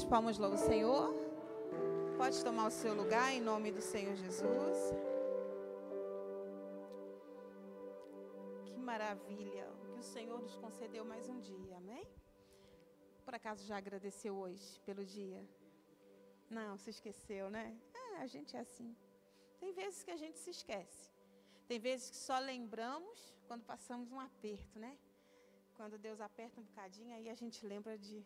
palmas louvam o Senhor. Pode tomar o seu lugar em nome do Senhor Jesus. Que maravilha que o Senhor nos concedeu mais um dia, amém? Por acaso já agradeceu hoje pelo dia? Não, se esqueceu, né? A gente é assim. Tem vezes que a gente se esquece. Tem vezes que só lembramos quando passamos um aperto, né? Quando Deus aperta um bocadinho, aí a gente lembra de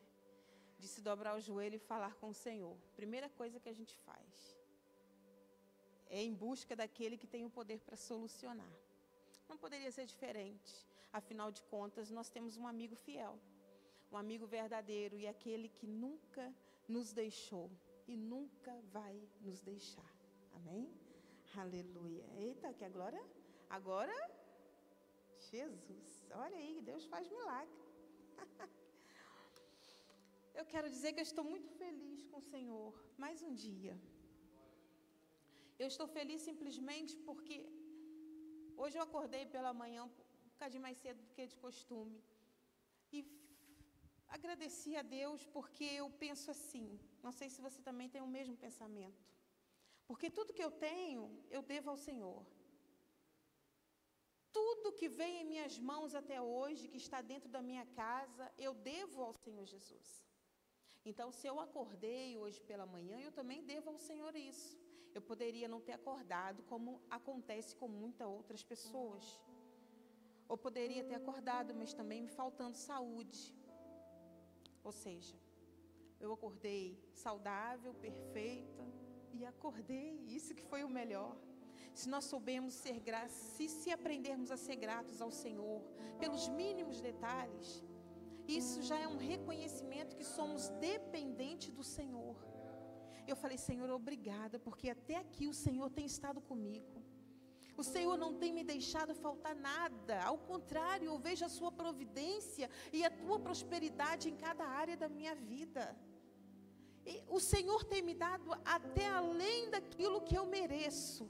se dobrar o joelho e falar com o Senhor. Primeira coisa que a gente faz é em busca daquele que tem o poder para solucionar. Não poderia ser diferente. Afinal de contas, nós temos um amigo fiel, um amigo verdadeiro e aquele que nunca nos deixou e nunca vai nos deixar. Amém? Aleluia. Eita, que agora, Jesus, olha aí, Deus faz milagre. Eu quero dizer que eu estou muito feliz com o Senhor, mais um dia. Eu estou feliz simplesmente porque hoje eu acordei pela manhã um bocadinho mais cedo do que de costume. E agradeci a Deus porque eu penso assim, não sei se você também tem o mesmo pensamento. Porque tudo que eu tenho, eu devo ao Senhor. Tudo que vem em minhas mãos até hoje, que está dentro da minha casa, eu devo ao Senhor Jesus. Então, se eu acordei hoje pela manhã, eu também devo ao Senhor isso. Eu poderia não ter acordado, como acontece com muitas outras pessoas. Ou poderia ter acordado, mas também me faltando saúde. Ou seja, eu acordei saudável, perfeita, e acordei, isso que foi o melhor. Se nós soubermos ser gratos, se aprendermos a ser gratos ao Senhor, pelos mínimos detalhes, isso já é um reconhecimento que somos dependentes do Senhor. Eu falei, Senhor, obrigada, porque até aqui o Senhor tem estado comigo. O Senhor não tem me deixado faltar nada. Ao contrário, eu vejo a sua providência e a tua prosperidade em cada área da minha vida. E o Senhor tem me dado até além daquilo que eu mereço.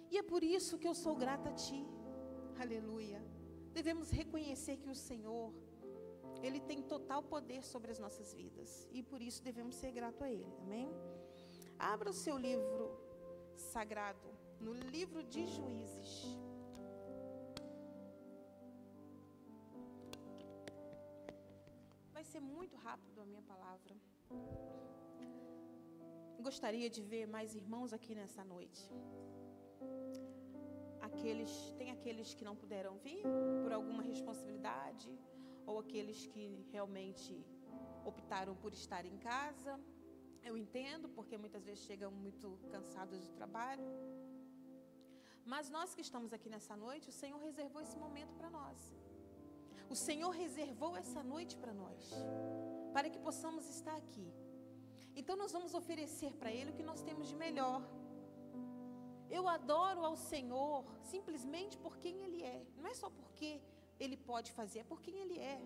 E é por isso que eu sou grata a Ti. Aleluia. Devemos reconhecer que o Senhor, Ele tem total poder sobre as nossas vidas. E por isso devemos ser gratos a Ele. Amém? Abra o seu livro sagrado, no livro de Juízes. Vai ser muito rápido a minha palavra. Gostaria de ver mais irmãos aqui nessa noite. Tem aqueles que não puderam vir por alguma responsabilidade, ou aqueles que realmente optaram por estar em casa. Eu entendo, porque muitas vezes chegam muito cansados do trabalho. Mas nós que estamos aqui nessa noite, o Senhor reservou esse momento para nós. O Senhor reservou essa noite para nós, para que possamos estar aqui. Então nós vamos oferecer para Ele o que nós temos de melhor. Eu adoro ao Senhor simplesmente por quem Ele é. Não é só porque Ele pode fazer, é por quem Ele é.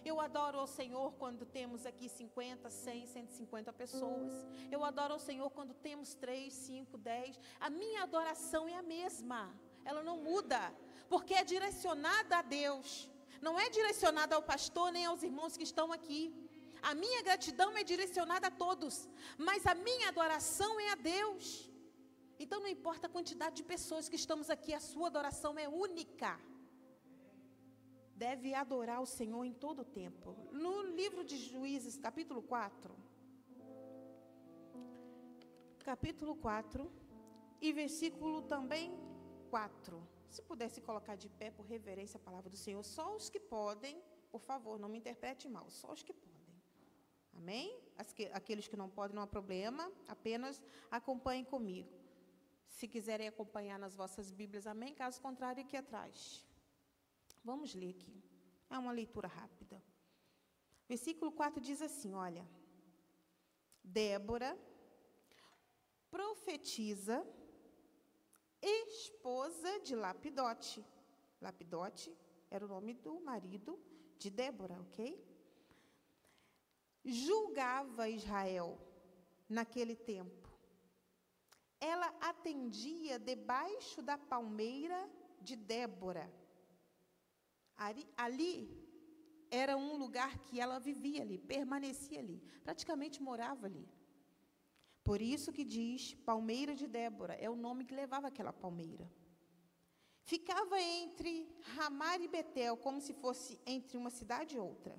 Eu adoro ao Senhor quando temos aqui 50, 100, 150 pessoas. Eu adoro ao Senhor quando temos 3, 5, 10. A minha adoração é a mesma. Ela não muda, porque é direcionada a Deus. Não é direcionada ao pastor nem aos irmãos que estão aqui. A minha gratidão é direcionada a todos, mas a minha adoração é a Deus. Então não importa a quantidade de pessoas que estamos aqui, a sua adoração é única. Deve adorar o Senhor em todo o tempo. No livro de Juízes, capítulo 4. Capítulo 4 e versículo também 4. Se pudesse colocar de pé por reverência a palavra do Senhor, só os que podem, por favor, não me interprete mal, só os que podem. Amém? Aqueles que não podem, não há problema, apenas acompanhem comigo. Se quiserem acompanhar nas vossas Bíblias, amém? Caso contrário, aqui atrás. Vamos ler aqui. É uma leitura rápida. Versículo 4 diz assim, olha. Débora, profetiza, esposa de Lapidote. Lapidote era o nome do marido de Débora, ok? Julgava Israel naquele tempo. Ela atendia debaixo da palmeira de Débora. Ali era um lugar que ela vivia ali, permanecia ali, praticamente morava ali. Por isso que diz Palmeira de Débora, é o nome que levava aquela palmeira. Ficava entre Ramá e Betel, como se fosse entre uma cidade e outra,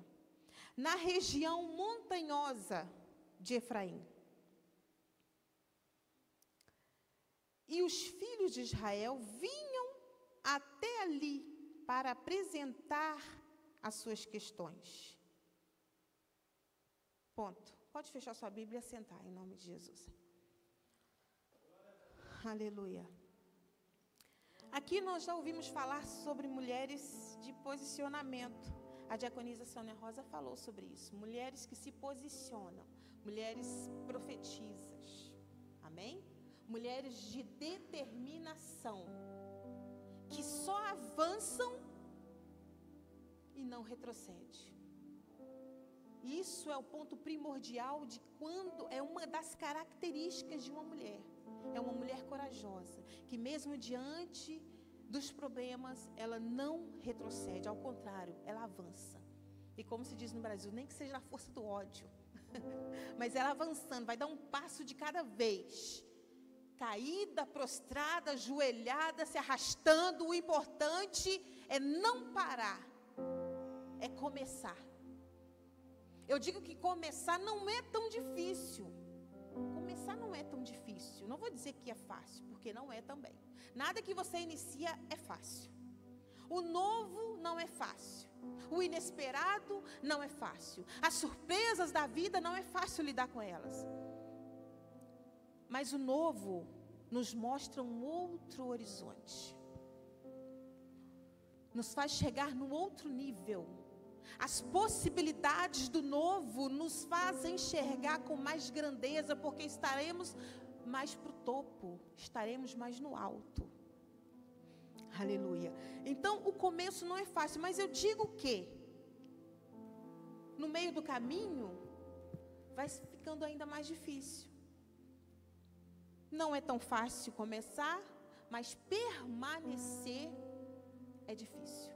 na região montanhosa de Efraim. E os filhos de Israel vinham até ali para apresentar as suas questões. Ponto. Pode fechar sua Bíblia e sentar, em nome de Jesus. Aleluia. Aqui nós já ouvimos falar sobre mulheres de posicionamento. A diaconisa Sônia Rosa falou sobre isso. Mulheres que se posicionam, mulheres profetizas. Amém? Mulheres de determinação, que só avançam e não retrocedem. Isso é o ponto primordial de quando é uma das características de uma mulher. É uma mulher corajosa, que mesmo diante dos problemas, ela não retrocede, ao contrário, ela avança. E como se diz no Brasil, nem que seja na força do ódio, mas ela avançando, vai dar um passo de cada vez. Caída, prostrada, ajoelhada, se arrastando, o importante é não parar, é começar. Eu digo que começar não é tão difícil. Começar não é tão difícil. Não vou dizer que é fácil, porque não é também. Nada que você inicia é fácil. O novo não é fácil. O inesperado não é fácil. As surpresas da vida não é fácil lidar com elas. Mas o novo nos mostra um outro horizonte. Nos faz chegar no outro nível. As possibilidades do novo nos fazem enxergar com mais grandeza, porque estaremos mais para o topo, estaremos mais no alto. Aleluia. Então, o começo não é fácil, mas eu digo que no meio do caminho vai ficando ainda mais difícil. Não é tão fácil começar, mas permanecer é difícil.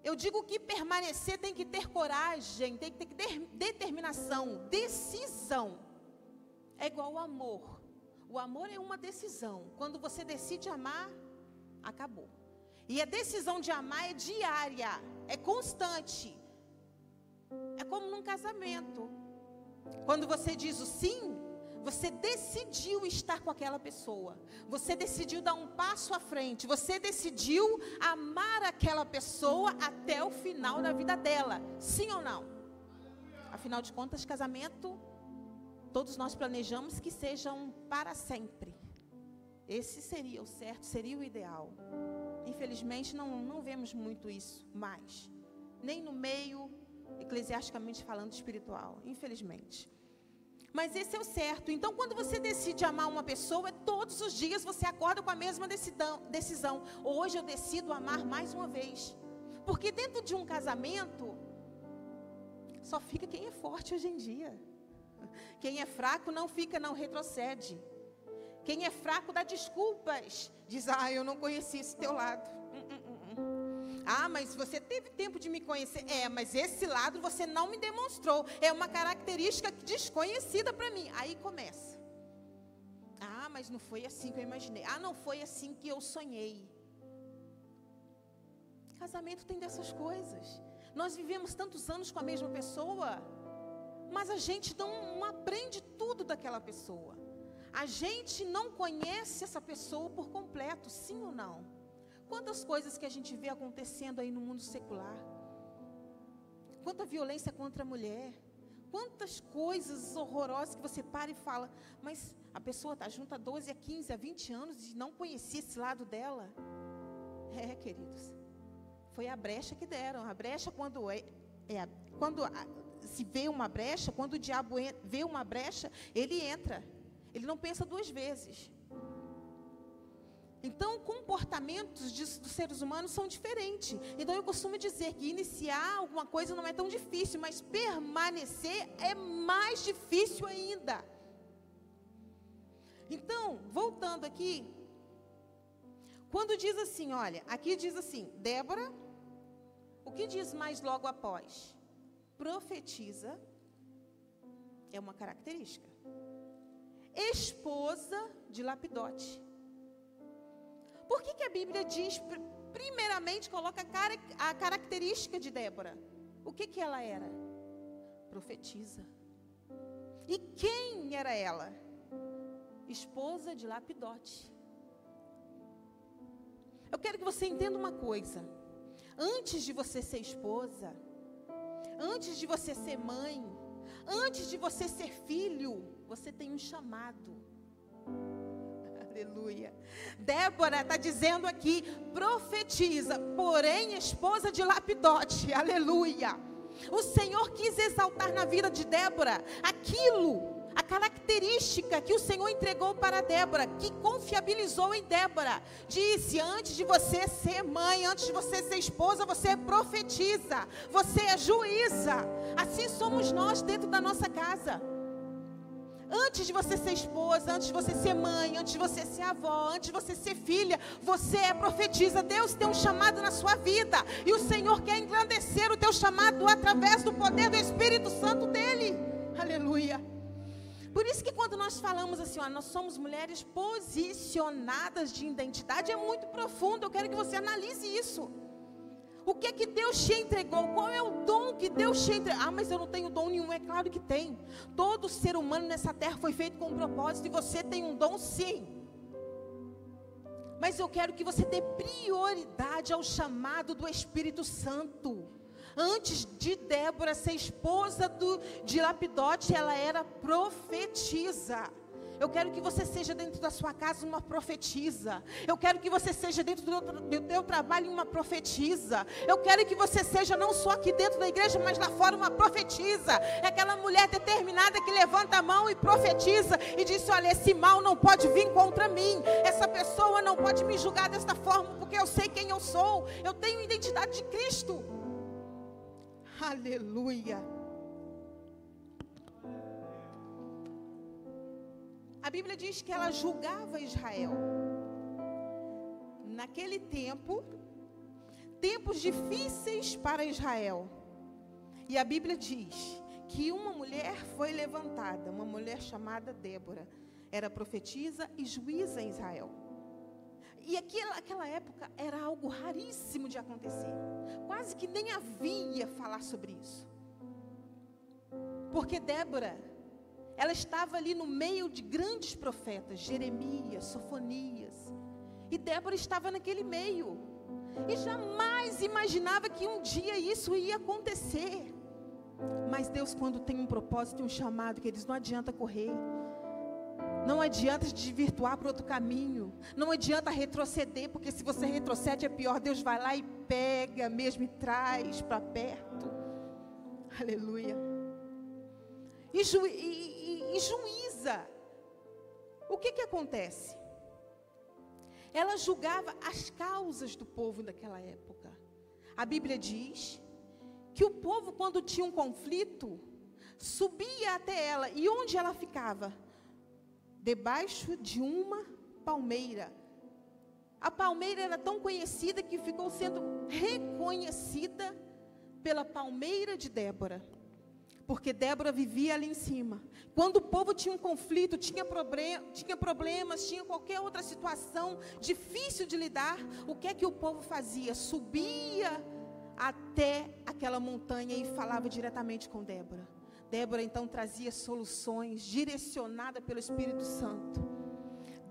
Eu digo que permanecer tem que ter coragem, tem que ter determinação, decisão. É igual ao amor. O amor é uma decisão. Quando você decide amar, acabou. E a decisão de amar é diária, é constante. É como num casamento. Quando você diz o sim, você decidiu estar com aquela pessoa. Você decidiu dar um passo à frente. Você decidiu amar aquela pessoa até o final da vida dela. Sim ou não? Afinal de contas, casamento, todos nós planejamos que sejam para sempre. Esse seria o certo, seria o ideal. Infelizmente, não vemos muito isso mais. Nem no meio, eclesiasticamente falando, espiritual. Infelizmente. Mas esse é o certo. Então, quando você decide amar uma pessoa, todos os dias você acorda com a mesma decisão. Hoje eu decido amar mais uma vez. Porque dentro de um casamento, só fica quem é forte hoje em dia. Quem é fraco não fica, não retrocede. Quem é fraco dá desculpas. Diz, eu não conheci esse teu lado. Mas você teve tempo de me conhecer. Mas esse lado você não me demonstrou. É uma característica desconhecida para mim. Aí começa. Mas não foi assim que eu imaginei. Não foi assim que eu sonhei. Casamento tem dessas coisas. Nós vivemos tantos anos com a mesma pessoa, mas a gente não aprende tudo daquela pessoa. A gente não conhece essa pessoa por completo, sim ou não? Quantas coisas que a gente vê acontecendo aí no mundo secular. Quanta violência contra a mulher. Quantas coisas horrorosas que você para e fala, mas a pessoa está junto há 12, a 15, a 20 anos e não conhecia esse lado dela. Queridos, foi a brecha que deram. A brecha quando se vê uma brecha, quando o diabo vê uma brecha, ele entra. Ele não pensa duas vezes. Então, comportamentos dos seres humanos são diferentes. Então, eu costumo dizer que iniciar alguma coisa não é tão difícil, mas permanecer é mais difícil ainda. Então, voltando aqui, quando diz assim, olha, aqui diz assim, Débora O que diz mais logo após? Profetiza é uma característica. Esposa de Lapidote. Por que a Bíblia diz, primeiramente, coloca a característica de Débora? O que ela era? Profetiza. E quem era ela? Esposa de Lapidote. Eu quero que você entenda uma coisa. Antes de você ser esposa, antes de você ser mãe, antes de você ser filho, você tem um chamado. Aleluia. Débora está dizendo aqui, profetiza, porém esposa de Lapidote. Aleluia. O Senhor quis exaltar na vida de Débora a característica que o Senhor entregou para Débora, que confiabilizou em Débora. Disse, antes de você ser mãe, antes de você ser esposa, você profetiza, você é juíza. Assim somos nós dentro da nossa casa. Antes de você ser esposa, antes de você ser mãe, antes de você ser avó, antes de você ser filha, você é profetiza. Deus tem um chamado na sua vida. E o Senhor quer engrandecer o teu chamado através do poder do Espírito Santo dEle. Aleluia. Por isso que quando nós falamos assim, nós somos mulheres posicionadas de identidade, é muito profundo. Eu quero que você analise isso. O que é que Deus te entregou? Qual é o dom que Deus te entregou? Mas eu não tenho dom nenhum. É claro que tem. Todo ser humano nessa terra foi feito com um propósito. E você tem um dom, sim. Mas eu quero que você dê prioridade ao chamado do Espírito Santo. Antes de Débora ser esposa de Lapidote, ela era profetisa. Eu quero que você seja dentro da sua casa uma profetisa. Eu quero que você seja dentro do teu trabalho uma profetisa. Eu quero que você seja não só aqui dentro da igreja, mas lá fora uma profetisa. É aquela mulher determinada que levanta a mão e profetiza e diz, olha, esse mal não pode vir contra mim. Essa pessoa não pode me julgar desta forma, porque eu sei quem eu sou. Eu tenho identidade de Cristo. Aleluia. A Bíblia diz que ela julgava Israel. Naquele tempo, tempos difíceis para Israel. E a Bíblia diz que uma mulher foi levantada, uma mulher chamada Débora. Era profetisa e juíza em Israel. E aquela época era algo raríssimo de acontecer. Quase que nem havia falar sobre isso. Porque Débora, ela estava ali no meio de grandes profetas, Jeremias, Sofonias. E Débora estava naquele meio. E jamais imaginava que um dia isso ia acontecer. Mas Deus, quando tem um propósito e um chamado, que eles não adianta correr. Não adianta se desvirtuar para outro caminho. Não adianta retroceder, porque se você retrocede é pior. Deus vai lá e pega mesmo e traz para perto. Aleluia. E juíza. O que acontece? Ela julgava as causas do povo daquela época. A Bíblia diz que o povo, quando tinha um conflito, subia até ela. E onde ela ficava? Debaixo de uma palmeira. A palmeira era tão conhecida que ficou sendo reconhecida pela palmeira de Débora. Porque Débora vivia ali em cima. Quando o povo tinha um conflito, tinha problemas, tinha qualquer outra situação difícil de lidar, o que é que o povo fazia? Subia até aquela montanha e falava diretamente com Débora. Débora então trazia soluções, direcionada pelo Espírito Santo.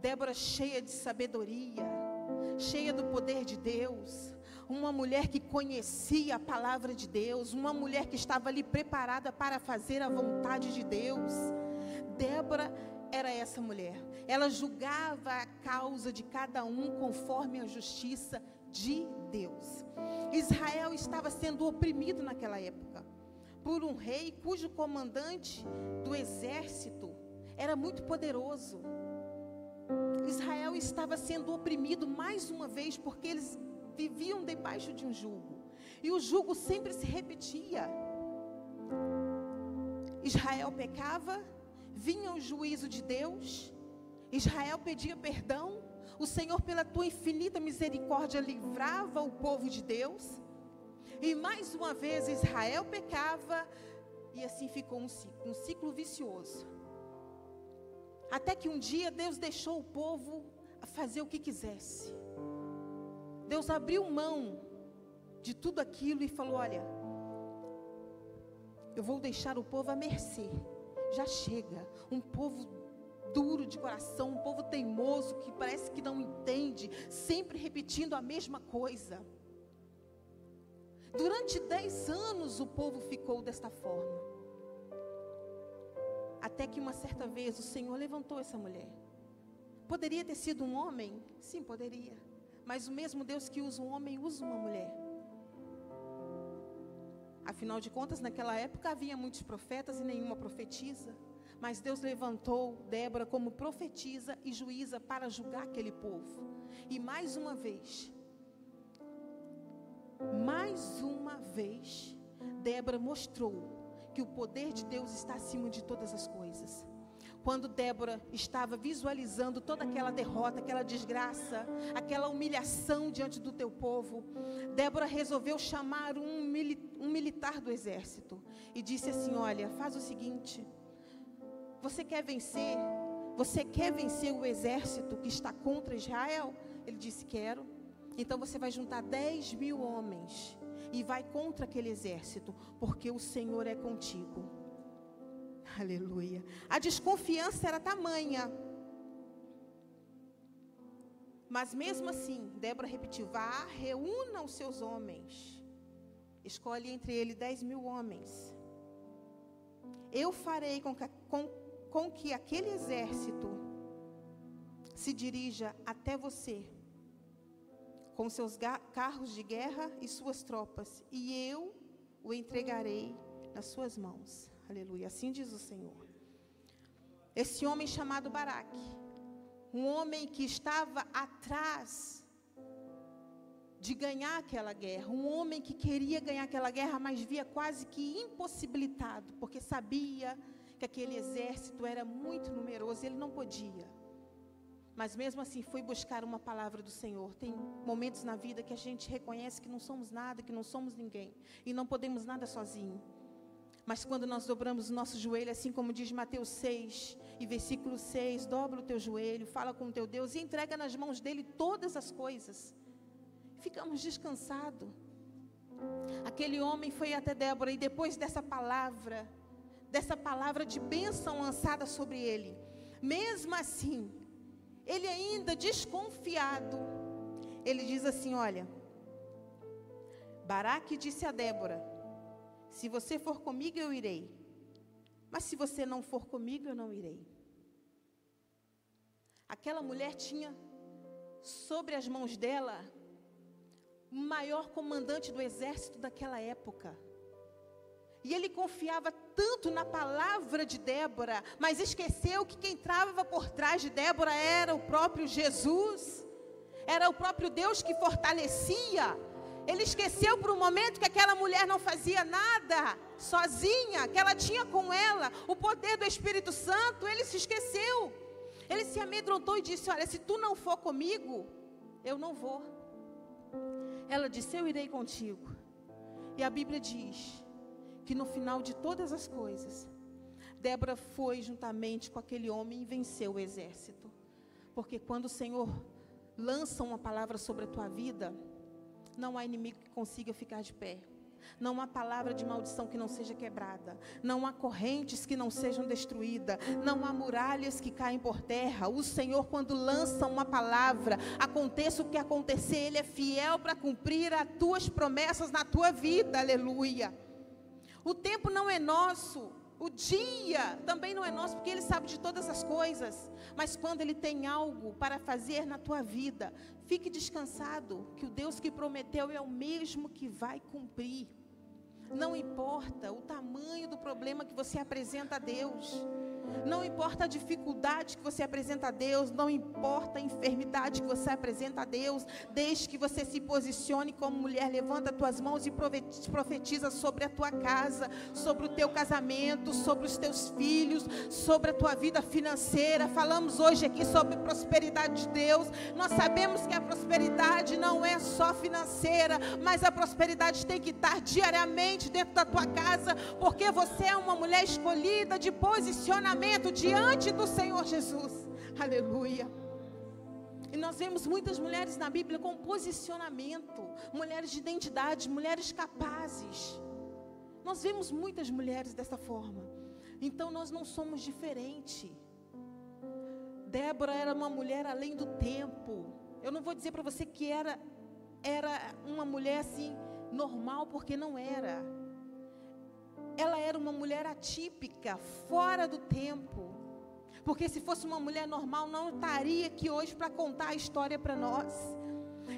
Débora cheia de sabedoria, cheia do poder de Deus. Uma mulher que conhecia a palavra de Deus, uma mulher que estava ali preparada para fazer a vontade de Deus. Débora era essa mulher. Ela julgava a causa de cada um conforme a justiça de Deus. Israel estava sendo oprimido naquela época por um rei cujo comandante do exército era muito poderoso. Israel estava sendo oprimido mais uma vez porque eles viviam debaixo de um jugo. E o jugo sempre se repetia. Israel pecava, vinha o juízo de Deus, Israel pedia perdão, o Senhor, pela tua infinita misericórdia, livrava o povo de Deus. E mais uma vez Israel pecava, e assim ficou um ciclo vicioso. Até que um dia Deus deixou o povo a fazer o que quisesse. Deus abriu mão de tudo aquilo e falou: olha, eu vou deixar o povo à mercê. Já chega. Um povo duro de coração, um povo teimoso, que parece que não entende, sempre repetindo a mesma coisa. Durante 10 anos o povo ficou desta forma. Até que uma certa vez o Senhor levantou essa mulher. Poderia ter sido um homem? Sim, poderia. Mas o mesmo Deus que usa um homem, usa uma mulher. Afinal de contas, naquela época havia muitos profetas e nenhuma profetisa. Mas Deus levantou Débora como profetisa e juíza para julgar aquele povo. E mais uma vez, Débora mostrou que o poder de Deus está acima de todas as coisas. Quando Débora estava visualizando toda aquela derrota, aquela desgraça, aquela humilhação diante do teu povo, Débora resolveu chamar um militar do exército e disse assim: olha, faz o seguinte, você quer vencer o exército que está contra Israel? Ele disse: quero. Então você vai juntar 10.000 homens e vai contra aquele exército, porque o Senhor é contigo. Aleluia. A desconfiança era tamanha. Mas mesmo assim, Débora repetiu: vá, reúna os seus homens. Escolhe entre eles 10.000 homens. Eu farei com que aquele exército se dirija até você, com seus carros de guerra e suas tropas, e eu o entregarei nas suas mãos. Aleluia, assim diz o Senhor. Esse homem chamado Baraque, um homem que estava atrás de ganhar aquela guerra, um homem que queria ganhar aquela guerra, mas via quase que impossibilitado, porque sabia que aquele exército era muito numeroso e ele não podia. Mas mesmo assim foi buscar uma palavra do Senhor. Tem momentos na vida que a gente reconhece que não somos nada, que não somos ninguém, e não podemos nada sozinho. Mas quando nós dobramos o nosso joelho, assim como diz Mateus 6, e versículo 6, dobra o teu joelho, fala com o teu Deus e entrega nas mãos dele todas as coisas. Ficamos descansados. Aquele homem foi até Débora, e depois dessa palavra de bênção lançada sobre ele, mesmo assim, ele ainda desconfiado, ele diz assim: olha, Baraque disse a Débora: se você for comigo, eu irei. Mas se você não for comigo, eu não irei. Aquela mulher tinha sobre as mãos dela o maior comandante do exército daquela época. E ele confiava tanto na palavra de Débora, mas esqueceu que quem estava por trás de Débora era o próprio Jesus. Era o próprio Deus que fortalecia. Ele esqueceu por um momento que aquela mulher não fazia nada sozinha, que ela tinha com ela o poder do Espírito Santo. Ele se esqueceu. Ele se amedrontou e disse: olha, se tu não for comigo, eu não vou. Ela disse: eu irei contigo. E a Bíblia diz que no final de todas as coisas, Débora foi juntamente com aquele homem e venceu o exército. Porque quando o Senhor lança uma palavra sobre a tua vida, não há inimigo que consiga ficar de pé. Não há palavra de maldição que não seja quebrada. Não há correntes que não sejam destruídas. Não há muralhas que caem por terra. O Senhor, quando lança uma palavra, aconteça o que acontecer, Ele é fiel para cumprir as tuas promessas na tua vida. Aleluia. O tempo não é nosso. O dia também não é nosso, porque Ele sabe de todas as coisas. Mas quando Ele tem algo para fazer na tua vida, fique descansado, que o Deus que prometeu é o mesmo que vai cumprir. Não importa o tamanho do problema que você apresenta a Deus. Não importa a dificuldade que você apresenta a Deus, não importa a enfermidade que você apresenta a Deus, desde que você se posicione como mulher, levanta as tuas mãos e profetiza sobre a tua casa, sobre o teu casamento, sobre os teus filhos, sobre a tua vida financeira. Falamos hoje aqui sobre prosperidade de Deus. Nós sabemos que a prosperidade não é só financeira, mas a prosperidade tem que estar diariamente dentro da tua casa, porque você é uma mulher escolhida de posicionamento diante do Senhor Jesus. Aleluia. E nós vemos muitas mulheres na Bíblia com posicionamento, mulheres de identidade, mulheres capazes. Nós vemos muitas mulheres dessa forma. Então nós não somos diferentes. Débora era uma mulher além do tempo. Eu não vou dizer para você que era uma mulher assim normal, porque não era. Ela era uma mulher atípica, fora do tempo. Porque se fosse uma mulher normal, não estaria aqui hoje para contar a história para nós.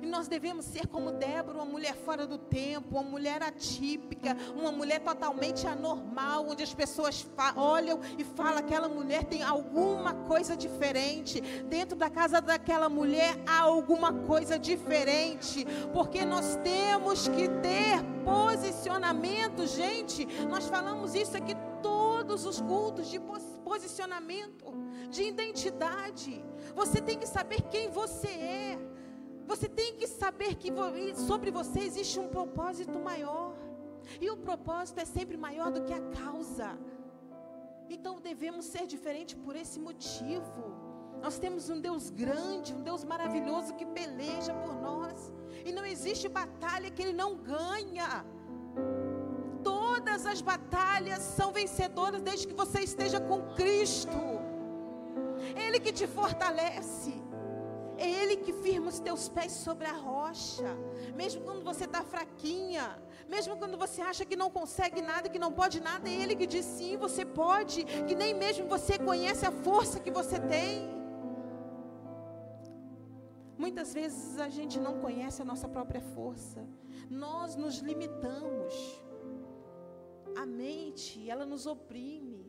E nós devemos ser como Débora, uma mulher fora do tempo, uma mulher atípica, uma mulher totalmente anormal, onde as pessoas olham e falam: aquela mulher tem alguma coisa diferente. Dentro da casa daquela mulher há alguma coisa diferente, porque nós temos que ter posicionamento, gente. Nós falamos isso aqui todos os cultos, de posicionamento, de identidade. Você tem que saber quem você é. Você tem que saber que sobre você existe um propósito maior. E o propósito é sempre maior do que a causa. Então devemos ser diferentes por esse motivo. Nós temos um Deus grande, um Deus maravilhoso que peleja por nós. E não existe batalha que Ele não ganha. Todas as batalhas são vencedoras desde que você esteja com Cristo. Ele que te fortalece. É Ele que firma os teus pés sobre a rocha. Mesmo quando você está fraquinha, mesmo quando você acha que não consegue nada, que não pode nada, é Ele que diz sim, você pode. Que nem mesmo você conhece a força que você tem. Muitas vezes a gente não conhece a nossa própria força. Nós nos limitamos. A mente, ela nos oprime.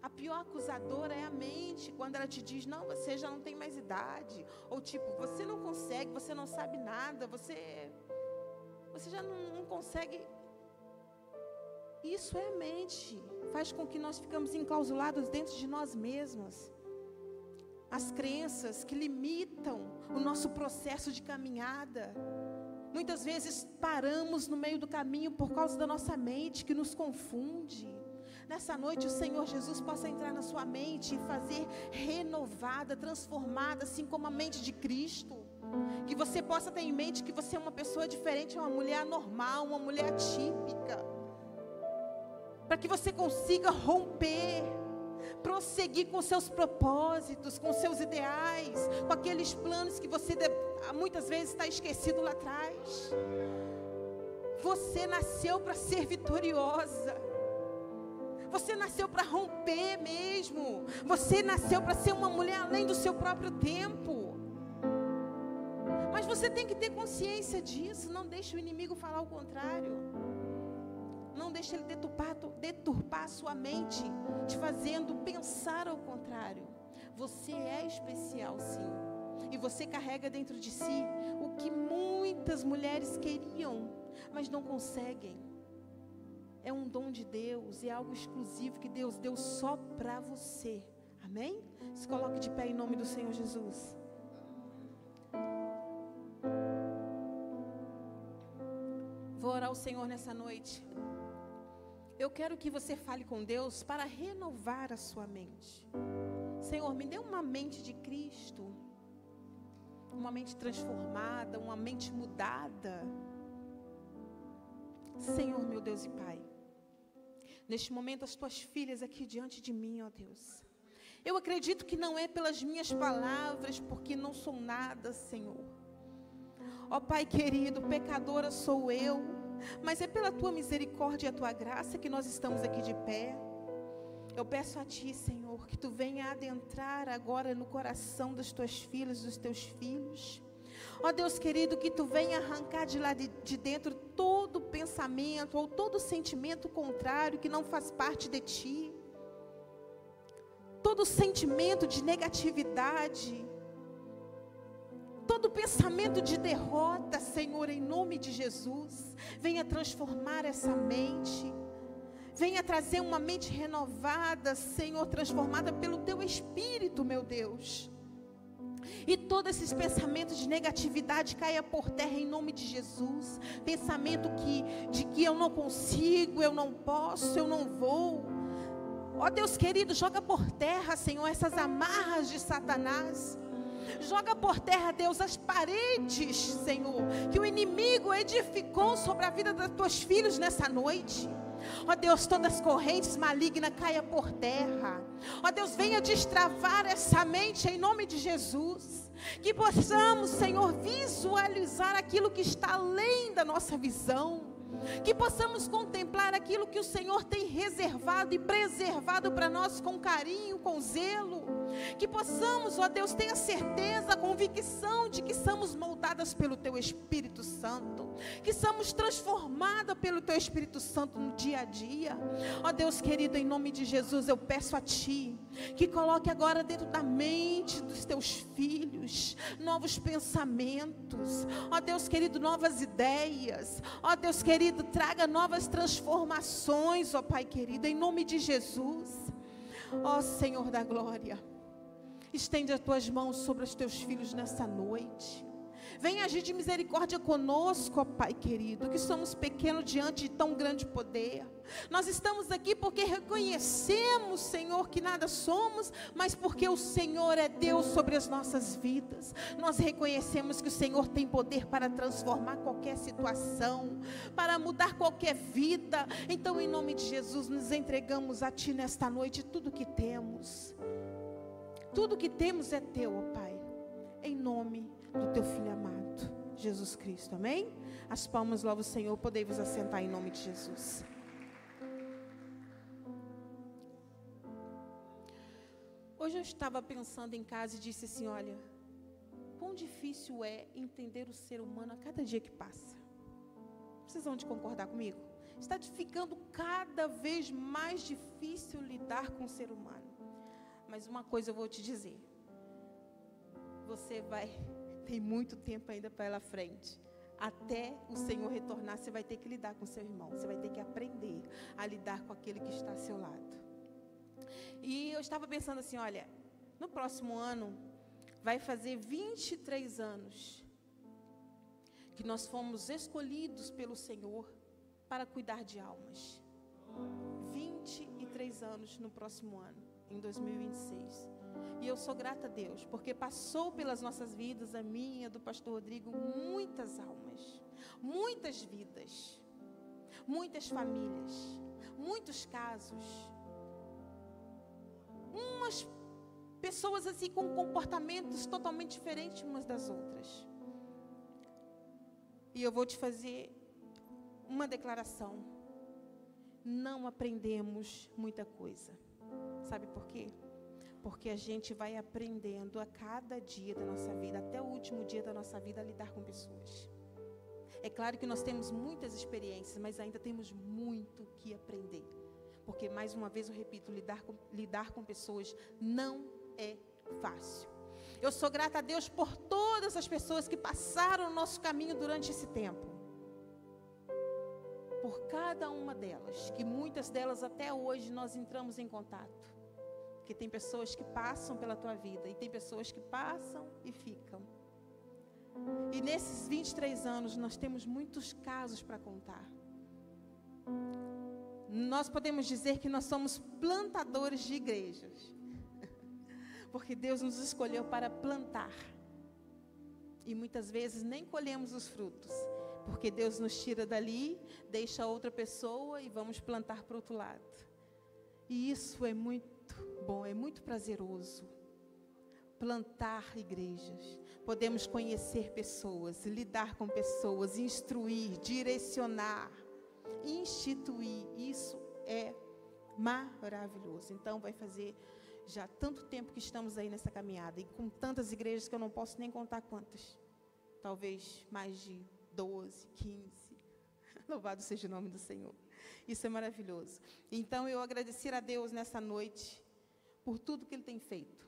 A pior acusadora é a mente, quando ela te diz: não, você já não tem mais idade. Ou tipo, você não consegue, você não sabe nada, você já não consegue. Isso é a mente. Faz com que nós ficamos enclausulados dentro de nós mesmas. As crenças que limitam o nosso processo de caminhada. Muitas vezes paramos no meio do caminho por causa da nossa mente, que nos confunde. Nessa noite o Senhor Jesus possa entrar na sua mente e fazer renovada, transformada, assim como a mente de Cristo. Que você possa ter em mente que você é uma pessoa diferente, uma mulher anormal, uma mulher atípica. Para que você consiga romper, prosseguir com seus propósitos, com seus ideais, com aqueles planos que você muitas vezes está esquecido lá atrás. Você nasceu para ser vitoriosa. Você nasceu para romper mesmo. Você nasceu para ser uma mulher além do seu próprio tempo. Mas você tem que ter consciência disso. Não deixe o inimigo falar o contrário. Não deixe ele deturpar a sua mente, te fazendo pensar ao contrário. Você é especial, sim. E você carrega dentro de si o que muitas mulheres queriam, mas não conseguem. É um dom de Deus, é algo exclusivo que Deus deu só para você. Amém? Se coloque de pé em nome do Senhor Jesus. Vou orar ao Senhor nessa noite. Eu quero que você fale com Deus para renovar a sua mente. Senhor, me dê uma mente de Cristo, uma mente transformada, uma mente mudada. Senhor, meu Deus e Pai, neste momento as tuas filhas aqui diante de mim, ó Deus, eu acredito que não é pelas minhas palavras, porque não sou nada, Senhor. Ó Pai querido, pecadora sou eu, mas é pela tua misericórdia e a tua graça que nós estamos aqui de pé. Eu peço a ti, Senhor, que tu venha adentrar agora no coração das tuas filhas, dos teus filhos. Ó Deus querido, que tu venha arrancar de lá de dentro todo pensamento ou todo sentimento contrário que não faz parte de ti. todo sentimento de negatividade, todo pensamento de derrota, Senhor, em nome de Jesus, venha transformar essa mente, venha trazer uma mente renovada, Senhor, transformada pelo Teu Espírito, meu Deus. E todos esses pensamentos de negatividade caia por terra em nome de Jesus. Pensamento de que eu não consigo, eu não posso, eu não vou. Ó Deus querido, joga por terra, Senhor, essas amarras de Satanás. Joga por terra, Deus, as paredes, Senhor, que o inimigo edificou sobre a vida dos Teus filhos nessa noite. Ó Deus, todas as correntes malignas caia por terra. Ó Deus, venha destravar essa mente em nome de Jesus. Que possamos, Senhor, visualizar aquilo que está além da nossa visão. Que possamos contemplar aquilo que o Senhor tem reservado e preservado para nós com carinho, com zelo. Que possamos, ó Deus, ter a certeza, a convicção de que somos moldadas pelo Teu Espírito Santo. Que somos transformadas pelo Teu Espírito Santo no dia a dia. Ó Deus querido, em nome de Jesus, eu peço a Ti que coloque agora dentro da mente dos Teus filhos novos pensamentos. Ó Deus querido, novas ideias. Ó Deus querido, traga novas transformações, ó Pai querido, em nome de Jesus. Ó Senhor da glória, estende as Tuas mãos sobre os Teus filhos nessa noite. Venha agir de misericórdia conosco, ó Pai querido, que somos pequenos diante de tão grande poder. Nós estamos aqui porque reconhecemos, Senhor, que nada somos, mas porque o Senhor é Deus sobre as nossas vidas. Nós reconhecemos que o Senhor tem poder para transformar qualquer situação, para mudar qualquer vida. Então, em nome de Jesus, nos entregamos a Ti nesta noite. Tudo que temos é Teu, ó Pai, em nome do Teu Filho amado, Jesus Cristo, amém? As palmas louvam o Senhor, podei vos assentar em nome de Jesus. Hoje eu estava pensando em casa e disse assim, olha, quão difícil é entender o ser humano a cada dia que passa. Vocês vão concordar comigo? Está ficando cada vez mais difícil lidar com o ser humano. Mas uma coisa eu vou te dizer, você tem muito tempo ainda pela frente. Até o Senhor retornar, você vai ter que lidar com seu irmão. Você vai ter que aprender a lidar com aquele que está ao seu lado. E eu estava pensando assim, olha, no próximo ano vai fazer 23 anos que nós fomos escolhidos pelo Senhor para cuidar de almas. 23 anos no próximo ano, em 2026. E eu sou grata a Deus, porque passou pelas nossas vidas, a minha, do pastor Rodrigo, muitas almas, muitas vidas, muitas famílias, muitos casos. Umas pessoas assim com comportamentos totalmente diferentes umas das outras. E eu vou te fazer uma declaração. Não aprendemos muita coisa. Sabe por quê? Porque a gente vai aprendendo a cada dia da nossa vida, até o último dia da nossa vida, a lidar com pessoas. É claro que nós temos muitas experiências, mas ainda temos muito que aprender. Porque, mais uma vez eu repito, lidar com pessoas não é fácil. Eu sou grata a Deus por todas as pessoas que passaram o nosso caminho durante esse tempo. Por cada uma delas, que muitas delas até hoje nós entramos em contato. Porque tem pessoas que passam pela tua vida e tem pessoas que passam e ficam. E nesses 23 anos nós temos muitos casos para contar. Nós podemos dizer que nós somos plantadores de igrejas. Porque Deus nos escolheu para plantar. E muitas vezes nem colhemos os frutos. Porque Deus nos tira dali, deixa outra pessoa e vamos plantar para o outro lado. E isso é muito bom, é muito prazeroso. Plantar igrejas. Podemos conhecer pessoas, lidar com pessoas, instruir, direcionar, instituir. Isso é maravilhoso. Então vai fazer já tanto tempo que estamos aí nessa caminhada. E com tantas igrejas que eu não posso nem contar quantas. Talvez mais de 12, 15. Louvado seja o nome do Senhor. Isso é maravilhoso. Então eu agradecer a Deus nessa noite por tudo que Ele tem feito,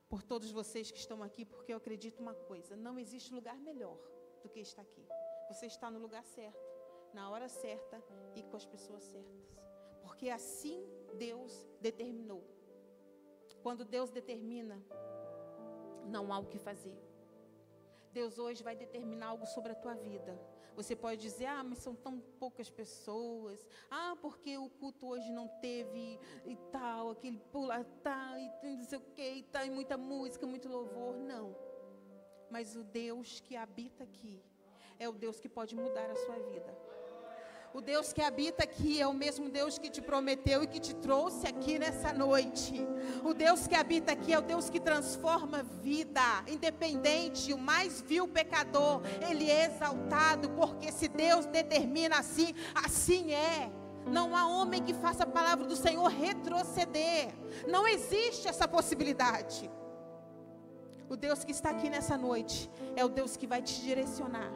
por todos vocês que estão aqui, porque eu acredito uma coisa, não existe lugar melhor do que estar aqui. Você está no lugar certo, na hora certa e com as pessoas certas, porque assim Deus determinou. Quando Deus determina, não há o que fazer. Deus hoje vai determinar algo sobre a tua vida. Você pode dizer, mas são tão poucas pessoas, porque o culto hoje não teve e tal, aquele pula, e não sei o que, e tal, e muita música, muito louvor. Não, mas o Deus que habita aqui é o Deus que pode mudar a sua vida. O Deus que habita aqui é o mesmo Deus que te prometeu e que te trouxe aqui nessa noite. O Deus que habita aqui é o Deus que transforma vida, independente, o mais vil pecador, Ele é exaltado, porque se Deus determina assim, assim é. Não há homem que faça a palavra do Senhor retroceder. Não existe essa possibilidade. O Deus que está aqui nessa noite é o Deus que vai te direcionar,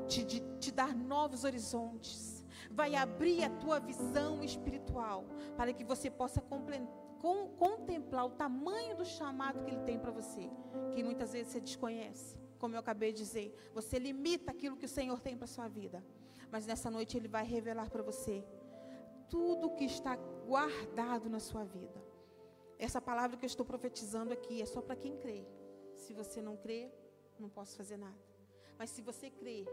te dar novos horizontes, vai abrir a tua visão espiritual, para que você possa contemplar o tamanho do chamado que Ele tem para você, que muitas vezes você desconhece. Como eu acabei de dizer, você limita aquilo que o Senhor tem para a sua vida, mas nessa noite Ele vai revelar para você tudo que está guardado na sua vida. Essa palavra que eu estou profetizando aqui é só para quem crê. Se você não crê, não posso fazer nada. Mas se você crê,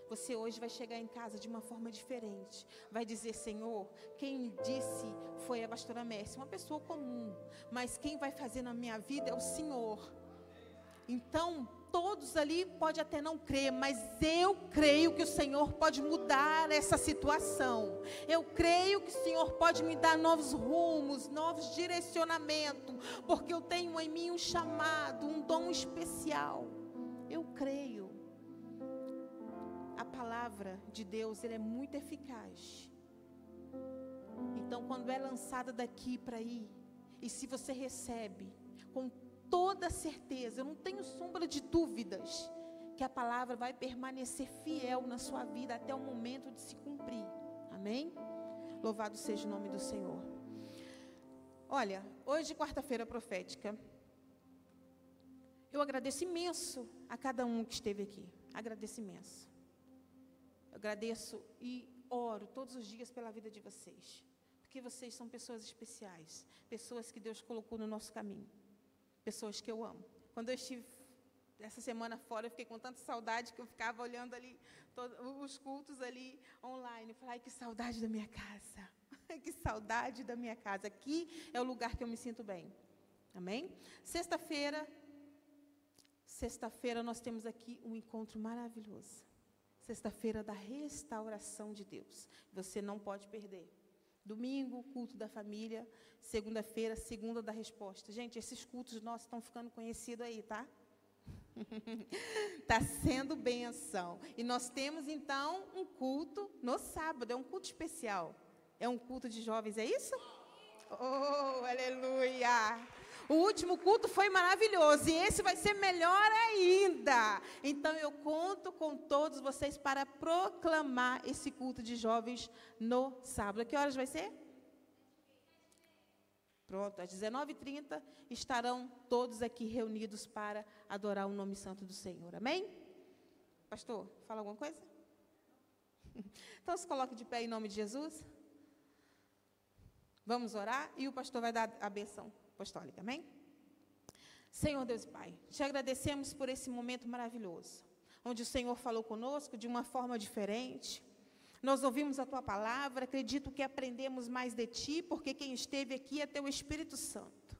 você hoje vai chegar em casa de uma forma diferente. Vai dizer, Senhor, quem me disse foi a pastora Mércia, uma pessoa comum. Mas quem vai fazer na minha vida é o Senhor. Então, todos ali podem até não crer, mas eu creio que o Senhor pode mudar essa situação. Eu creio que o Senhor pode me dar novos rumos, novos direcionamentos, porque eu tenho em mim um chamado, um dom especial. Eu creio. A palavra de Deus, ela é muito eficaz. Então, quando é lançada daqui para aí, e se você recebe com toda certeza, eu não tenho sombra de dúvidas, que a palavra vai permanecer fiel na sua vida até o momento de se cumprir. Amém? Louvado seja o nome do Senhor. Olha, hoje, quarta-feira profética, eu agradeço imenso a cada um que esteve aqui. Agradeço imenso. Eu agradeço e oro todos os dias pela vida de vocês, porque vocês são pessoas especiais, pessoas que Deus colocou no nosso caminho, pessoas que eu amo. Quando eu estive essa semana fora, eu fiquei com tanta saudade que eu ficava olhando ali os cultos ali online. Eu falei, que saudade da minha casa, que saudade da minha casa. Aqui é o lugar que eu me sinto bem. Amém? Sexta-feira nós temos aqui um encontro maravilhoso. Sexta-feira da restauração de Deus. Você não pode perder. Domingo, culto da família. Segunda-feira, segunda da resposta. Gente, esses cultos nossos estão ficando conhecidos aí, tá? Está sendo bênção. E nós temos, então, um culto no sábado. É um culto especial. É um culto de jovens, é isso? Oh, aleluia! O último culto foi maravilhoso e esse vai ser melhor ainda. Então eu conto com todos vocês para proclamar esse culto de jovens no sábado. Que horas vai ser? Pronto, às 19h30 estarão todos aqui reunidos para adorar o nome santo do Senhor. Amém? Pastor, fala alguma coisa? Então se coloque de pé em nome de Jesus. Vamos orar e o pastor vai dar a bênção apostólica, amém? Senhor Deus e Pai, te agradecemos por esse momento maravilhoso, onde o Senhor falou conosco de uma forma diferente. Nós ouvimos a Tua palavra, acredito que aprendemos mais de Ti, porque quem esteve aqui é Teu Espírito Santo.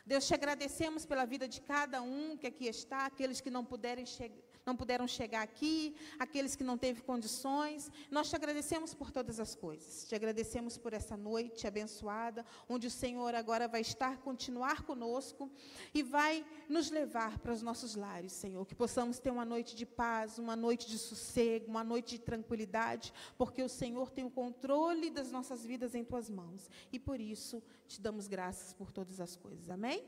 Deus, te agradecemos pela vida de cada um que aqui está, aqueles que não puderam chegar aqui, aqueles que não teve condições. Nós te agradecemos por todas as coisas. Te agradecemos por essa noite abençoada, onde o Senhor agora vai continuar conosco e vai nos levar para os nossos lares, Senhor. Que possamos ter uma noite de paz, uma noite de sossego, uma noite de tranquilidade, porque o Senhor tem o controle das nossas vidas em Tuas mãos. E por isso, te damos graças por todas as coisas. Amém?